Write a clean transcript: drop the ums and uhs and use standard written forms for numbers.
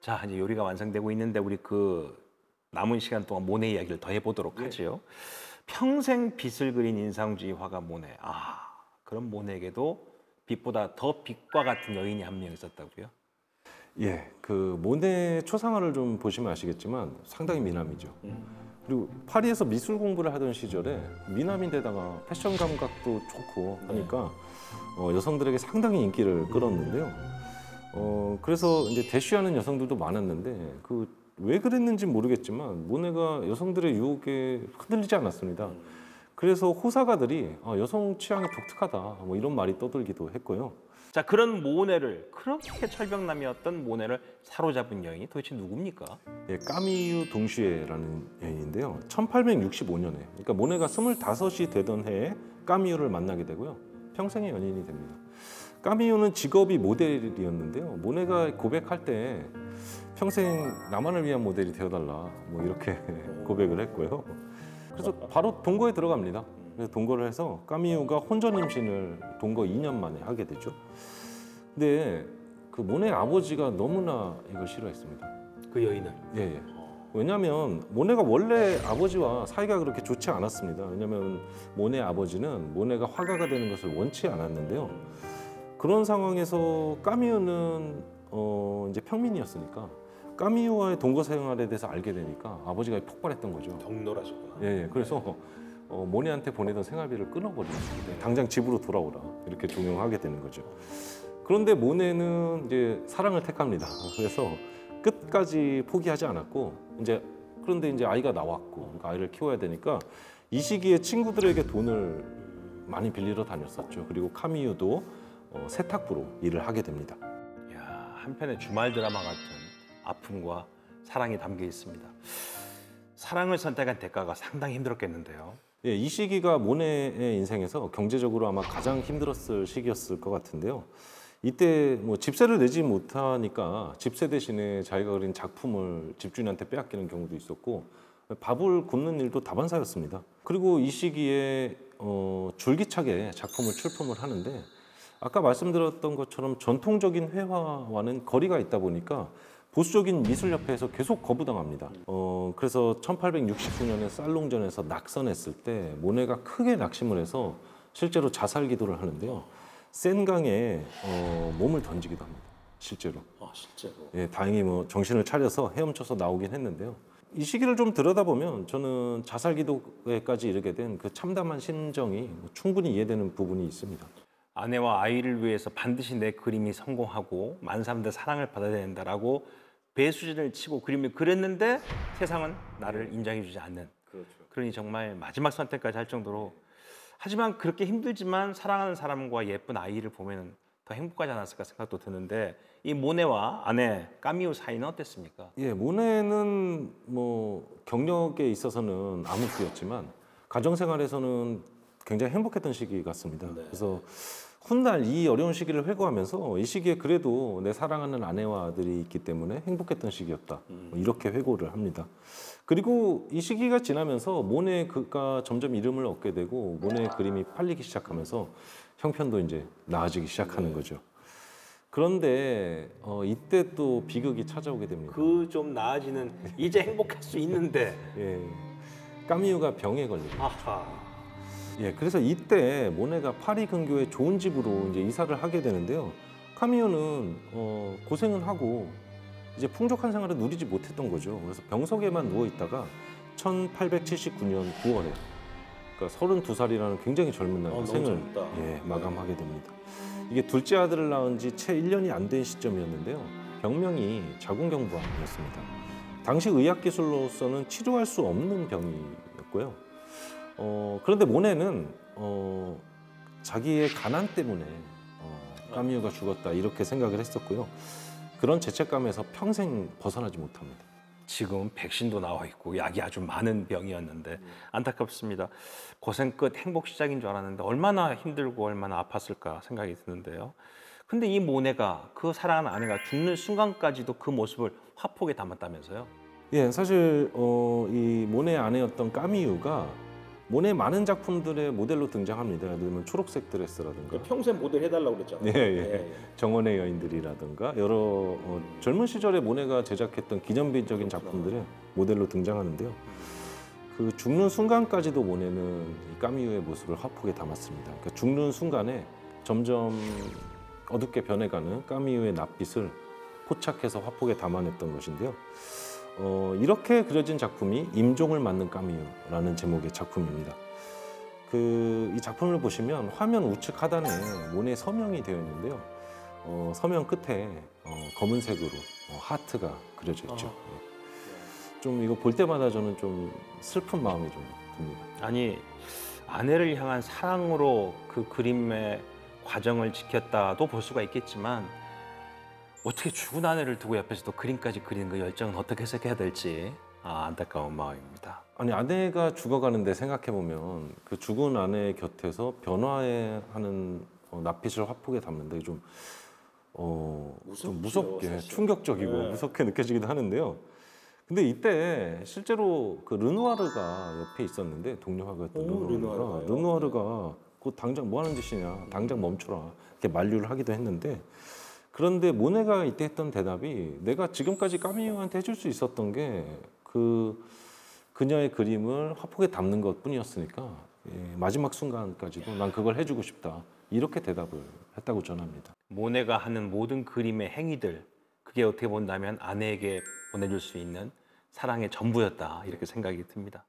자, 이제 요리가 완성되고 있는데 우리 그 남은 시간 동안 모네 이야기를 더 해보도록 하지요. 평생 빛을 그린 인상주의 화가 모네. 아, 그럼 모네에게도 빛보다 더 빛과 같은 여인이 한 명 있었다고요? 예, 그 모네 초상화를 좀 보시면 아시겠지만 상당히 미남이죠. 그리고 파리에서 미술 공부를 하던 시절에 미남인데다가 패션 감각도 좋고 하니까 여성들에게 상당히 인기를 끌었는데요. 그래서 이제 대쉬하는 여성들도 많았는데 그 왜 그랬는지 모르겠지만 모네가 여성들의 유혹에 흔들리지 않았습니다. 그래서 호사가들이 여성 취향이 독특하다 뭐 이런 말이 떠들기도 했고요. 자, 그런 모네를, 그렇게 철벽남이었던 모네를 사로잡은 여인이 도대체 누굽니까? 예, 까미유 동슈에라는 여인인데요. 1865년에, 그러니까 모네가 25이 되던 해에 까미유를 만나게 되고요. 평생의 연인이 됩니다. 까미유는 직업이 모델이었는데요. 모네가 고백할 때 평생 나만을 위한 모델이 되어달라 뭐 이렇게 고백을 했고요. 그래서 바로 동거에 들어갑니다. 그래서 동거를 해서 까미유가 혼전 임신을 동거 2년 만에 하게 되죠. 근데 그 모네 아버지가 너무나 이걸 싫어했습니다. 그 여인을? 예, 예. 왜냐하면 모네가 원래 아버지와 사이가 그렇게 좋지 않았습니다. 왜냐하면 모네 아버지는 모네가 화가가 되는 것을 원치 않았는데요. 그런 상황에서 까미유는 이제 평민이었으니까 까미유와의 동거 생활에 대해서 알게 되니까 아버지가 폭발했던 거죠. 격렬하셨구나. 예, 예. 그래서 모네한테 보내던 생활비를 끊어버리는 거예요. 당장 집으로 돌아오라 이렇게 종용하게 되는 거죠. 그런데 모네는 이제 사랑을 택합니다. 그래서 끝까지 포기하지 않았고 그런데 이제 아이가 나왔고 그러니까 아이를 키워야 되니까 이 시기에 친구들에게 돈을 많이 빌리러 다녔었죠. 그리고 카미유도 세탁부로 일을 하게 됩니다. 야, 한편의 주말 드라마 같은 아픔과 사랑이 담겨 있습니다. 사랑을 선택한 대가가 상당히 힘들었겠는데요. 예, 이 시기가 모네의 인생에서 경제적으로 아마 가장 힘들었을 시기였을 것 같은데요. 이때 뭐 집세를 내지 못하니까 집세 대신에 자기가 그린 작품을 집주인한테 빼앗기는 경우도 있었고 밥을 굽는 일도 다반사였습니다. 그리고 이 시기에 줄기차게 작품을 출품을 하는데 아까 말씀드렸던 것처럼 전통적인 회화와는 거리가 있다 보니까 보수적인 미술협회에서 계속 거부당합니다. 그래서 1869년에 살롱전에서 낙선했을 때 모네가 크게 낙심을 해서 실제로 자살 기도를 하는데요. 센강에 몸을 던지기도 합니다. 실제로. 아, 실제로? 예, 다행히 뭐 정신을 차려서 헤엄쳐서 나오긴 했는데요. 이 시기를 좀 들여다보면 저는 자살 기도에까지 이르게 된 그 참담한 심정이 충분히 이해되는 부분이 있습니다. 아내와 아이를 위해서 반드시 내 그림이 성공하고 많은 사람들의 사랑을 받아야 된다라고 배수진을 치고 그림을 그렸는데 세상은 나를 인정해주지 않는. 그렇죠. 그러니 정말 마지막 선택까지 할 정도로. 하지만 그렇게 힘들지만 사랑하는 사람과 예쁜 아이를 보면 더 행복하지 않았을까 생각도 드는데 이 모네와 아내 까미유 사이는 어땠습니까? 예, 모네는 뭐 경력에 있어서는 암흑기였지만 가정생활에서는 굉장히 행복했던 시기 같습니다. 네. 그래서 훗날 이 어려운 시기를 회고하면서 이 시기에 그래도 내 사랑하는 아내와 아들이 있기 때문에 행복했던 시기였다. 뭐 이렇게 회고를 합니다. 그리고 이 시기가 지나면서 모네가 점점 이름을 얻게 되고 모네의 그림이 팔리기 시작하면서 형편도 이제 나아지기 시작하는 거죠. 그런데 이때 또 비극이 찾아오게 됩니다. 그 좀 나아지는 이제 행복할 수 있는데 예, 까미유가 병에 걸리고. 아하. 예, 그래서 이때 모네가 파리 근교의 좋은 집으로 이제 이사를 하게 되는데요. 카미유는 고생은 하고 이제 풍족한 생활을 누리지 못했던 거죠. 그래서 병석에만 누워 있다가 1879년 9월에 그러니까 32살이라는 굉장히 젊은 나이에 생을 마감하게 됩니다. 이게 둘째 아들을 낳은 지 채 1년이 안 된 시점이었는데요. 병명이 자궁경부암이었습니다. 당시 의학 기술로서는 치료할 수 없는 병이었고요. 그런데 모네는 자기의 가난 때문에 까미유가 죽었다 이렇게 생각을 했었고요. 그런 죄책감에서 평생 벗어나지 못합니다. 지금 백신도 나와 있고 약이 아주 많은 병이었는데 안타깝습니다. 고생 끝 행복 시작인 줄 알았는데 얼마나 힘들고 얼마나 아팠을까 생각이 드는데요. 근데 이 모네가 그 사랑하는 아내가 죽는 순간까지도 그 모습을 화폭에 담았다면서요? 예, 사실 이 모네의 아내였던 까미유가 모네 많은 작품들의 모델로 등장합니다. 예를 들면 초록색 드레스라든가 평생 모델 해달라고 그랬잖아요. 예, 예. 정원의 여인들이라든가 여러 젊은 시절에 모네가 제작했던 기념비적인 작품들의 모델로 등장하는데요. 그 죽는 순간까지도 모네는 이 까미유의 모습을 화폭에 담았습니다. 그러니까 죽는 순간에 점점 어둡게 변해가는 까미유의 낯빛을 포착해서 화폭에 담아냈던 것인데요. 이렇게 그려진 작품이 임종을 맞는 까미유라는 제목의 작품입니다. 이 작품을 보시면 화면 우측 하단에 모네 서명이 되어 있는데요. 서명 끝에 검은색으로 하트가 그려져 있죠. 좀 이거 볼 때마다 저는 좀 슬픈 마음이 좀 듭니다. 아니, 아내를 향한 사랑으로 그 그림의 과정을 지켰다도 볼 수가 있겠지만 어떻게 죽은 아내를 두고 옆에서도 그림까지 그리는 그 열정은 어떻게 해석해야 될지 안타까운 마음입니다. 아니, 아내가 죽어가는데 생각해보면 그 죽은 아내 곁에서 변화하는 낯빛을 화폭에 담는데 좀 무섭게, 사실. 충격적이고 네. 무섭게 느껴지기도 하는데요. 근데 이때 실제로 그 르누아르가 옆에 있었는데 동료하였던 르누아르가요? 르누아르가 곧 당장 뭐 하는 짓이냐, 당장 멈춰라 이렇게 만류를 하기도 했는데, 그런데 모네가 이때 했던 대답이 내가 지금까지 까미유한테 해줄 수 있었던 게 그녀의 그림을 화폭에 담는 것뿐이었으니까 마지막 순간까지도 난 그걸 해주고 싶다, 이렇게 대답을 했다고 전합니다. 모네가 하는 모든 그림의 행위들, 그게 어떻게 본다면 아내에게 보내줄 수 있는 사랑의 전부였다, 이렇게 생각이 듭니다.